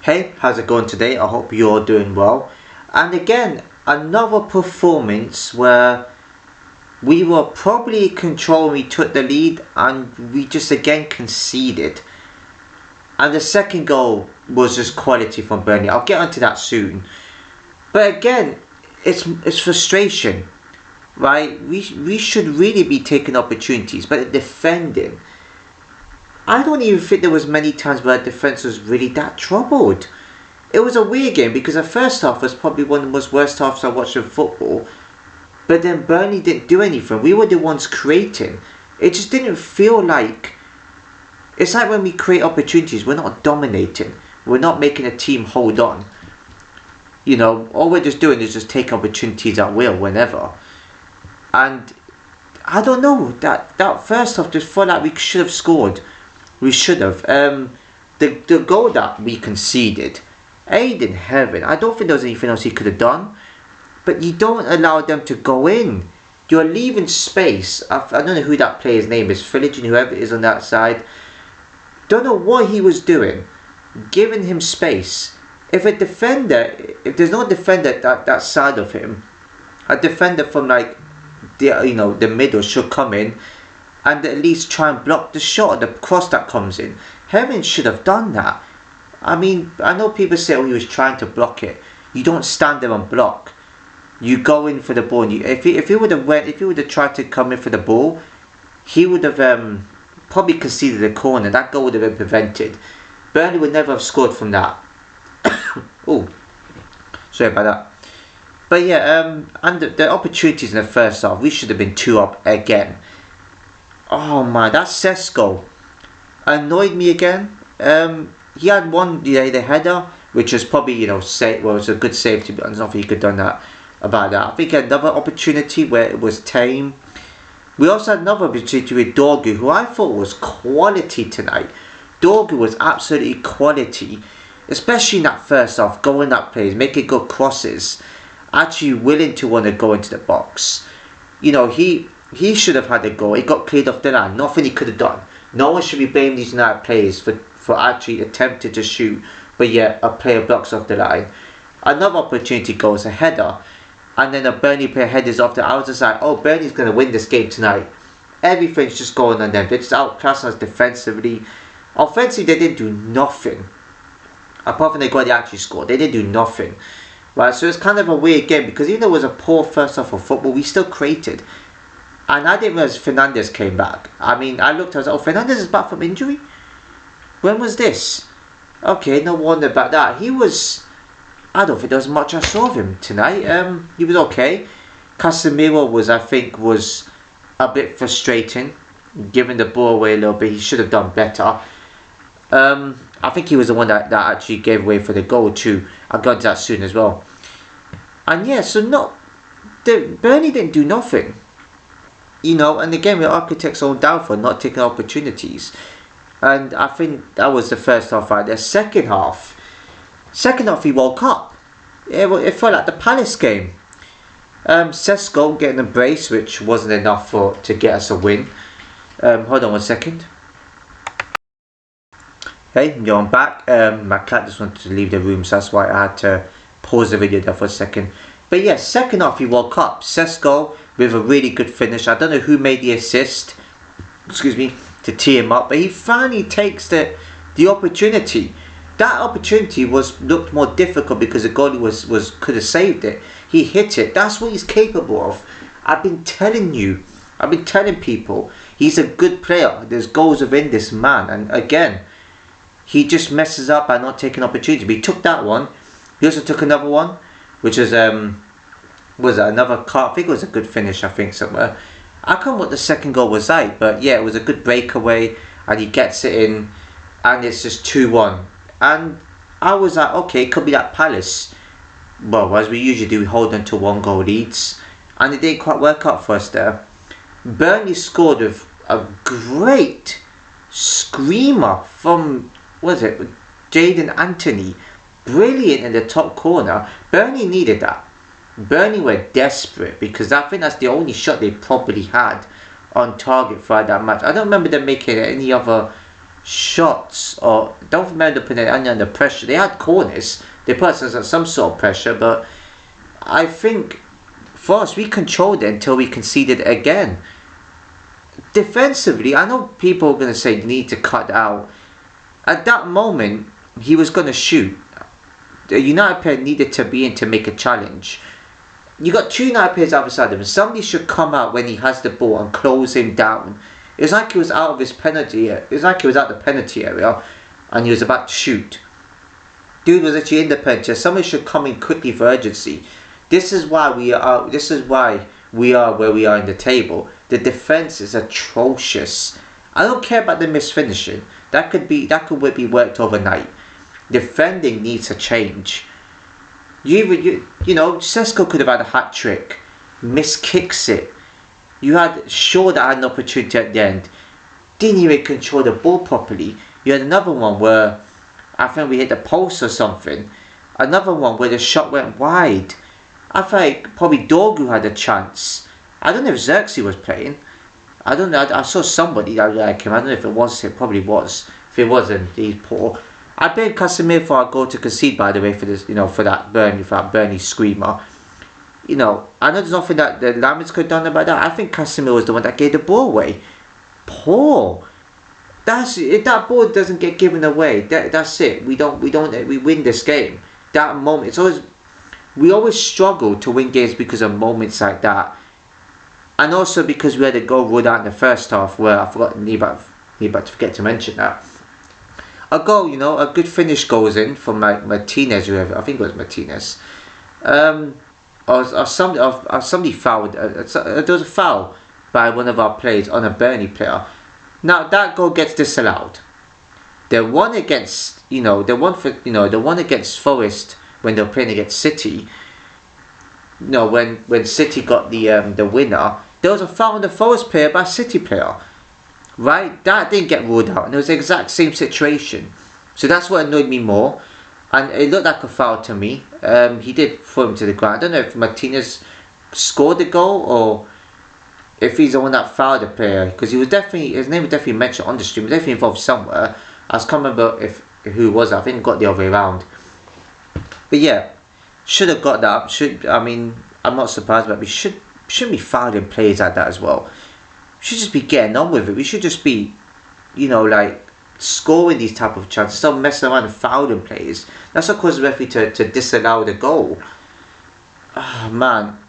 Hey, how's it going today? I hope you're doing well. And again, another performance where we were probably in control and we took the lead and we just again conceded. And the second goal was just quality from Burnley. I'll get onto that soon. But again, it's frustration, right? We should really be taking opportunities, but defending. I don't even think there was many times where defence was really that troubled. It was a weird game because the first half was probably one of the most worst halves I watched in football. But then Burnley didn't do anything. We were the ones creating. It just didn't feel like... It's like when we create opportunities, we're not dominating. We're not making a team hold on. You know, all we're just doing is just taking opportunities at will, whenever. And I don't know, that first half just felt like we should have scored. We should have. The goal that we conceded, aid in heaven. I don't think there was anything else he could have done. But you don't allow them to go in. You're leaving space. I don't know who that player's name is. Philogene, whoever it is on that side. Don't know what he was doing. Giving him space. If there's no defender that side of him, a defender from like the middle should come in and at least try and block the shot, the cross that comes in. Heaven should have done that. I mean, I know people say, oh, he was trying to block it. You don't stand there and block. You go in for the ball. And if he would have tried to come in for the ball, he would have probably conceded a corner. That goal would have been prevented. Burnley would never have scored from that. Oh, sorry about that. But yeah, and the opportunities in the first half, we should have been 2 up again. Oh man, that Sesko annoyed me again. He had one, the header, which was probably, it was a good save, to be honest. Nothing he could have done that about that. I think he had another opportunity where it was tame. We also had another opportunity with Dorgu, who I thought was quality tonight. Dorgu was absolutely quality, especially in that first half, going that plays, making good crosses, actually willing to want to go into the box. He should have had a goal. He got cleared off the line. Nothing he could have done. No one should be blaming these United players for actually attempting to shoot, but yet a player blocks off the line. Another opportunity goes, a header, and then a Burnley player headers off the... I was just like, oh, Burnley's going to win this game tonight. Everything's just going on them. They're just outclassing us defensively. Offensively, they didn't do nothing. Apart from the goal they actually scored, they didn't do nothing. Right, so it's kind of a weird game because even though it was a poor first half of football, we still created. And I didn't realize Fernandes came back. I mean, I looked, I was like, oh, Fernandes is back from injury? When was this? Okay, no wonder about that. I don't think there was much I saw of him tonight. He was okay. Casemiro was a bit frustrating. Giving the ball away a little bit. He should have done better. I think he was the one that actually gave away for the goal too. I'll go to that soon as well. And yeah, so Burnley didn't do nothing. And again, we're architects own downfall, not taking opportunities. And I think that was the first half right there. Second half, he woke up. It felt like the Palace game. Sesko getting a brace, which wasn't enough to get us a win. Hold on 1 second. Hey, I'm back. My cat just wanted to leave the room, so that's why I had to pause the video there for a second. But yeah, second half he woke up. Sesko with a really good finish. I don't know who made the assist, to tee him up, but he finally takes the opportunity. That opportunity looked more difficult because the goalie could have saved it. He hit it. That's what he's capable of. I've been telling people, he's a good player. There's goals within this man, and again, he just messes up by not taking opportunity. But he took that one. He also took another one, which was another car. I think it was a good finish. I think somewhere. I can't remember what the second goal was like, but yeah, it was a good breakaway, and he gets it in, and it's just 2-1. And I was like, okay, it could be that Palace. Well, as we usually do, we hold on to 1 goal leads, and it didn't quite work out for us there. Burnley scored with a great screamer from, Jaden Anthony. Brilliant in the top corner. Burnley needed that. Burnley were desperate because I think that's the only shot they probably had on target for that match. I don't remember them making any other shots, or don't remember putting it under pressure. They had corners. They put us under some sort of pressure, but I think for us, we controlled it until we conceded again. Defensively, I know people are going to say you need to cut out. At that moment, he was going to shoot. The United player needed to be in to make a challenge. You got two United players outside him. Somebody should come out when he has the ball and close him down. It was like he was out of his penalty. It was like he was at the penalty area, and he was about to shoot. Dude was actually in the penalty. Somebody should come in quickly for urgency. This is why we are. This is why we are where we are in the table. The defense is atrocious. I don't care about the misfinishing. That could be worked overnight. Defending needs a change. You know, Sesko could have had a hat trick. Miskicks it. You had Shaw that had an opportunity at the end. Didn't even control the ball properly. You had another one where I think we hit the post or something. Another one where the shot went wide. I think probably Dorgu had a chance. I don't know if Xerxes was playing. I don't know. I saw somebody that like him. I don't know if it was. It probably was. If it wasn't, he's poor. I blame Casemiro for our goal to concede, by the way, for this, for that Burnley screamer. I know there's nothing that the Lamens could have done about that. I think Casemiro was the one that gave the ball away. Poor. If that ball doesn't get given away, that's it. We win this game. That moment, we always struggle to win games because of moments like that, and also because we had a goal ruled out in the first half where I forgot to forget to mention that. A goal, a good finish goes in from like Martinez, whoever, I think it was Martinez. Or somebody fouled. There was a foul by one of our players on a Burnley player. Now that goal gets disallowed. The one against, the one against Forest when they were playing against City. When City got the winner, there was a foul on the Forest player by a City player. Right, that didn't get ruled out, and it was the exact same situation. So that's what annoyed me more, and it looked like a foul to me. He did throw him to the ground. I don't know if Martinez scored the goal or if he's the one that fouled the player, because his name was definitely mentioned on the stream. He was definitely involved somewhere. I can't remember who it was. I think it got the other way around. But yeah, should have got that. I'm not surprised, but we shouldn't be fouling players like that as well. We should just be getting on with it. We should just be, scoring these type of chances. Stop messing around and fouling players. That's what caused the referee to disallow the goal. Oh, man.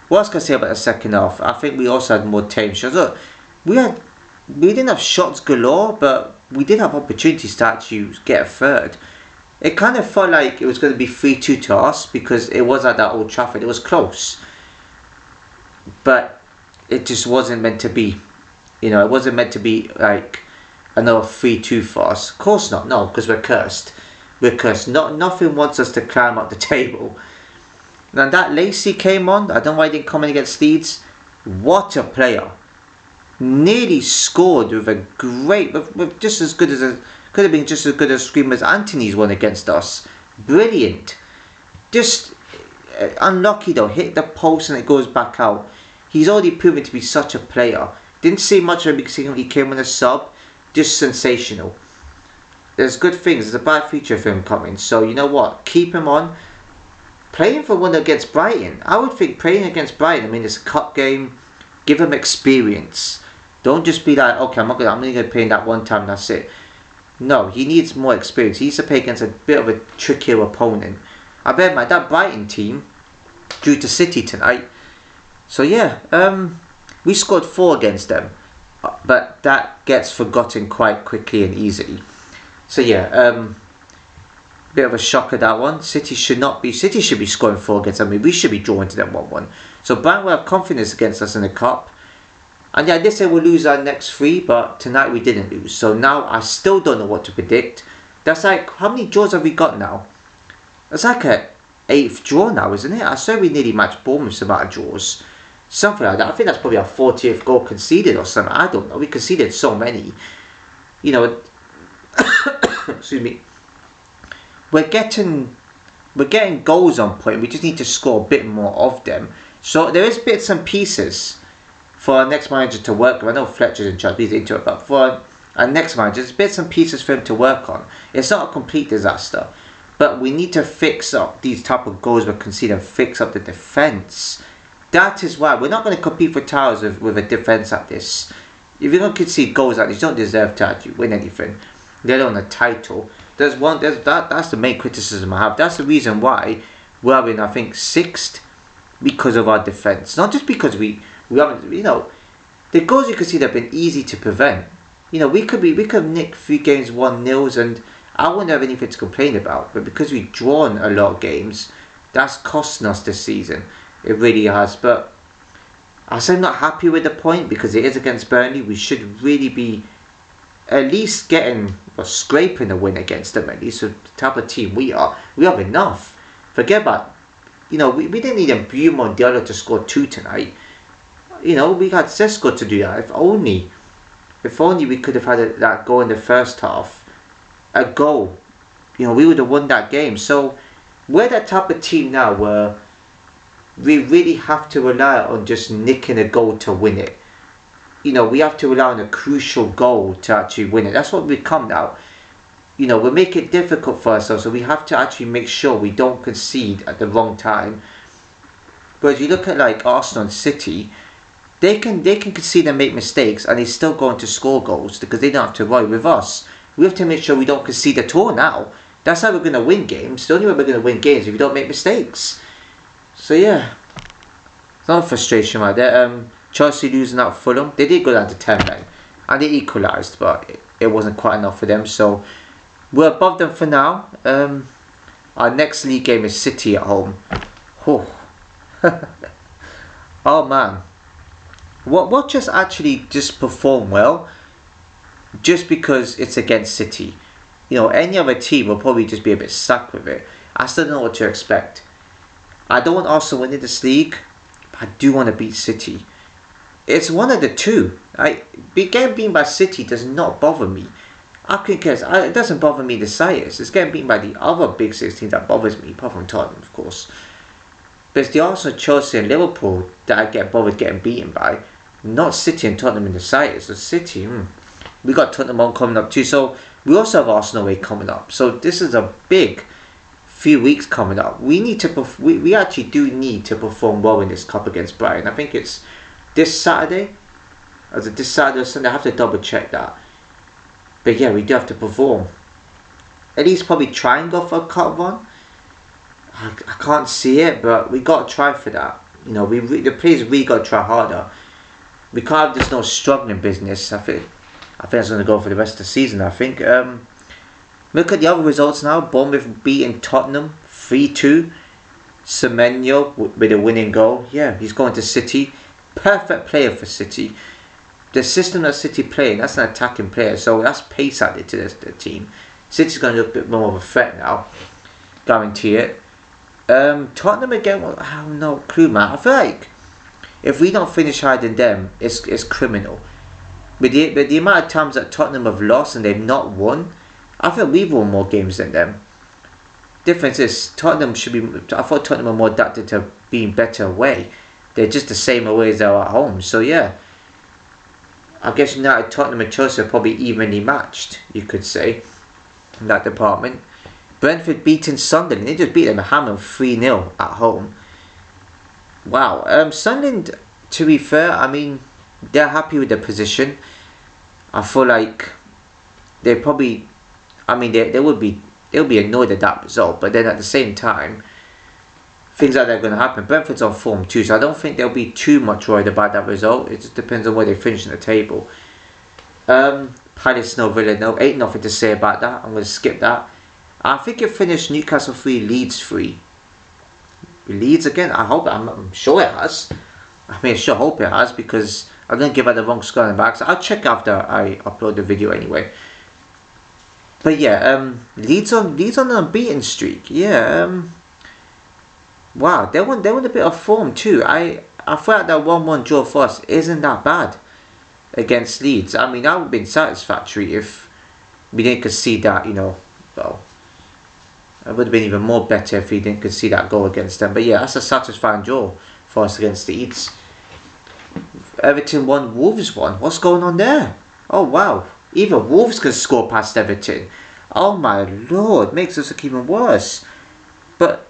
What else can I say about the second half? I think we also had more tame shots. Look, we didn't have shots galore, but we did have opportunities to actually get a third. It kind of felt like it was going to be 3-2 to us because it was at that Old Trafford. It was close. But it just wasn't meant to be. It wasn't meant to be like another 3-2 for us. Of course not. No, because we're cursed. We're cursed. Nothing wants us to climb up the table. And that Lacey came on. I don't know why he didn't come in against Leeds. What a player. Nearly scored with a great, with just as good as could have been just as good as Screamer's Anthony's one against us. Brilliant. Just unlucky though. Hit the post and it goes back out. He's already proven to be such a player. Didn't see much of him because he came on a sub. Just sensational. There's good things. There's a bad future for him coming. So you know what? Keep him on. Playing for one against Brighton. I would think playing against Brighton. It's a cup game. Give him experience. Don't just be like, okay, I'm only going to play in that one time. That's it. No, he needs more experience. He needs to play against a bit of a trickier opponent. I bear in mind that Brighton team drew to City tonight. So yeah, we scored 4 against them, but that gets forgotten quite quickly and easily. So yeah, bit of a shocker that one. City should be scoring 4 against them. We should be drawing to them 1-1. So Brighton will have confidence against us in the cup. And yeah, I did say we'll lose our next 3, but tonight we didn't lose. So now I still don't know what to predict. That's like, how many draws have we got now? It's like a 8th draw now, isn't it? I swear we nearly matched Bournemouth's amount of draws. Something like that. I think that's probably our 40th goal conceded or something. I don't know. We conceded so many. Excuse me. We're getting goals on point. We just need to score a bit more of them. So there is bits and pieces for our next manager to work with. I know Fletcher's in charge, he's into it, but for And next match, there's bits and pieces for him to work on. It's not a complete disaster, but we need to fix up these type of goals we're conceding, fix up the defence. That is why we're not going to compete for titles with a defence like this. If you're going to concede goals like this, you don't deserve to actually win anything, let alone a title. That's the main criticism I have. That's the reason why we're in, I think, 6th, because of our defence. Not just because we haven't, the goals you concede have been easy to prevent. We could have nicked 3 games 1-0, and I wouldn't have anything to complain about. But because we've drawn a lot of games, that's costing us this season. It really has. But I say I'm not happy with the point, because it is against Burnley. We should really be at least getting or scraping a win against them. At least with the type of team we are, we have enough. Forget about, we didn't need Mbeumo and Diallo to score 2 tonight. We had Sesko to do that. If only we could have had that goal in the first half, a goal, we would have won that game. So we're that type of team now where we really have to rely on just nicking a goal to win it. We have to rely on a crucial goal to actually win it. That's what we become now. We make it difficult for ourselves, so we have to actually make sure we don't concede at the wrong time. Whereas you look at like Arsenal and City, they can concede and make mistakes, and they're still going to score goals because they don't have to worry. With us, we have to make sure we don't concede at all now. That's how we're going to win games. The only way we're going to win games is if we don't make mistakes. So yeah, it's not frustration right there. Chelsea losing out Fulham. They did go down to 10 men, and they equalised, but it wasn't quite enough for them. So we're above them for now. Our next league game is City at home. Oh, oh man. What just actually just perform well, just because it's against City. Any other team will probably just be a bit stuck with it. I still don't know what to expect. I don't want Arsenal winning this league, but I do want to beat City. It's one of the two. Getting beaten by City does not bother me. I couldn't care. It doesn't bother me the slightest. It's getting beaten by the other big 6 teams that bothers me, apart from Tottenham, of course. But it's the Arsenal, Chelsea and Liverpool that I get bothered getting beaten by. Not City and Tottenham in the slightest. So City, we got Tottenham on coming up too. So we also have Arsenal away coming up. So this is a big few weeks coming up. We actually do need to perform well in this cup against Brighton. I think it's this Saturday. Is it this Saturday or Sunday? I have to double check that. But yeah, we do have to perform. At least probably try and go for a cup run. I can't see it, but we got to try for that. The players really got to try harder. We can't have this no struggling business. I think that's going to go for the rest of the season. I think. Look at the other results now. Bournemouth beating Tottenham 3-2. Semenyo with a winning goal. Yeah, he's going to City. Perfect player for City. The system that City playing, that's an attacking player, so that's pace added to the team. City's going to look a bit more of a threat now. Guarantee it. Tottenham again, well, I have no clue, man. I feel like if we don't finish higher than them, it's criminal. But the amount of times that Tottenham have lost and they've not won, I feel we've won more games than them. Difference is, I thought Tottenham are more adapted to being better away. They're just the same away as they are at home. So yeah, I guess United, Tottenham and Chelsea are probably evenly matched, you could say, in that department. Brentford beating Sunderland. They just beat them a hammer 3-0 at home. Wow. Sunderland, to be fair, I mean, they're happy with their position. I feel like they probably, I mean, they'll be annoyed at that result, but then at the same time, things like that are going to happen. Brentford's on form too, so I don't think they'll be too much worried about that result. It just depends on where they finish in the table. Palace no, Villa no. Ain't nothing to say about that. I'm going to skip that. I think it finished Newcastle 3, Leeds 3. Leeds again? I'm sure it has. I mean, I sure hope it has, because I'm going to give out the wrong score and back. So I'll check after I upload the video anyway. But yeah, Leeds on an unbeaten streak. Yeah. Wow, they won a bit of form too. I felt like that 1-1 draw for us isn't that bad against Leeds. I mean, that would have been satisfactory if we didn't concede that, well, it would have been even more better if we didn't concede that goal against them. But yeah, that's a satisfying draw for us against Leeds. Everton won, Wolves won. What's going on there? Oh wow. Even Wolves can score past Everton. Oh my lord, makes us look even worse. But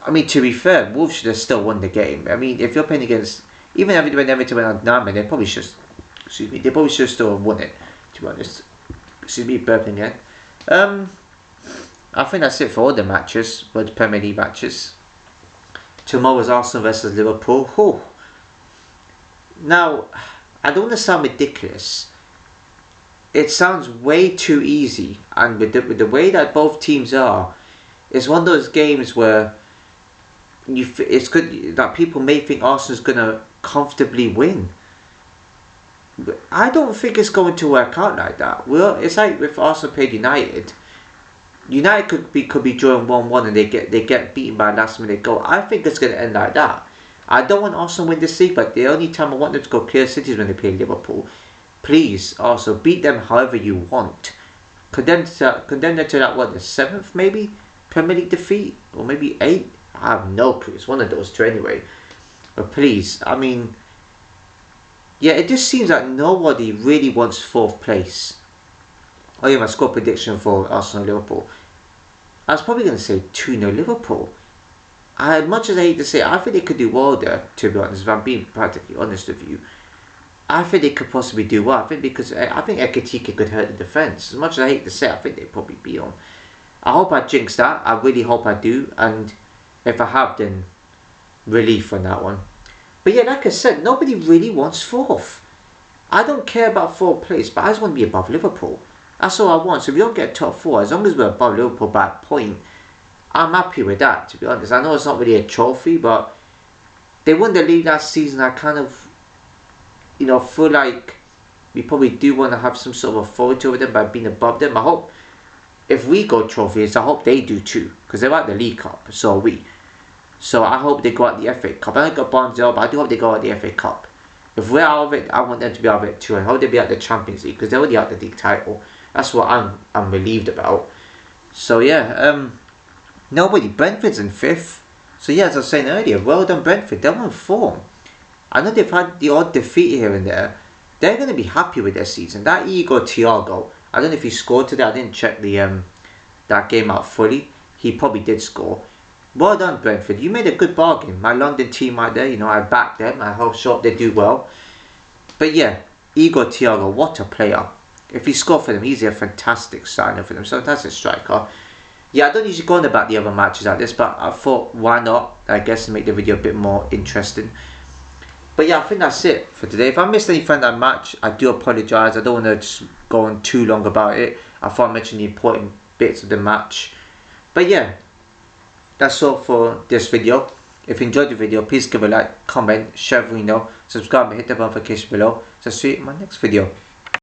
I mean, to be fair, Wolves should have still won the game. I mean, if you're playing against even when Everton went on 9 men, they probably should. Excuse me, they probably should still have won it. To be honest, excuse me, burping again. I think that's it for all the matches, for the Premier League matches. Tomorrow's Arsenal versus Liverpool. Whew. Now, I don't want to sound ridiculous. It sounds way too easy, and with the way that both teams are, it's one of those games where it's good that people may think Arsenal's gonna comfortably win. But I don't think it's going to work out like that. Well, it's like if Arsenal played United. United could be drawing 1-1 and they get beaten by a last minute goal. I think it's going to end like that. I don't want Arsenal to win this league, but the only time I want them to go clear City is when they play Liverpool. Please, also beat them however you want. Condemn them to that, what, the 7th maybe Premier League defeat, or maybe 8th. I have no clue. It's one of those two anyway. But please, I mean, yeah, it just seems like nobody really wants 4th place. Oh yeah, my score prediction for Arsenal Liverpool. I was probably going to say 2-0 Liverpool. As much as I hate to say it, I think they could do well there, to be honest, if I'm being practically honest with you. I think they could possibly do well. I think Ekitike could hurt the defence. As much as I hate to say it, I think they'd probably be on. I hope I jinx that. I really hope I do. And if I have, then relief on that one. But yeah, like I said, nobody really wants 4th. I don't care about 4th place, but I just want to be above Liverpool. That's all I want. So if we don't get top 4, as long as we're above Liverpool by a point, I'm happy with that, to be honest. I know it's not really a trophy, but they won the league last season. I kind of, feel like we probably do want to have some sort of authority over them by being above them. I hope if we go trophies, I hope they do too, because they're at the League Cup, so are we. So I hope they go out the FA Cup. I don't got Barnsley, but I do hope they go out the FA Cup. If we're out of it, I want them to be out of it too. I hope they be out the Champions League, because they're already out the league title. That's what I'm relieved about. So yeah, nobody. Brentford's in 5th. So yeah, as I was saying earlier, well done Brentford. They're on form. I know they've had the odd defeat here and there. They're going to be happy with their season. That Igor Thiago, I don't know if he scored today. I didn't check the that game out fully. He probably did score. Well done Brentford. You made a good bargain. My London team right there, I backed them. I hope they do well. But yeah, Igor Thiago, what a player. If he scored for them, he's a fantastic signer for them. So fantastic striker. Yeah, I don't usually go on about the other matches like this, but I thought, why not? I guess to make the video a bit more interesting. But yeah, I think that's it for today. If I missed any from that match, I do apologise. I don't want to just go on too long about it. I thought I mentioned the important bits of the match. But yeah, that's all for this video. If you enjoyed the video, please give a like, comment, share, subscribe and hit the notification below. So see you in my next video.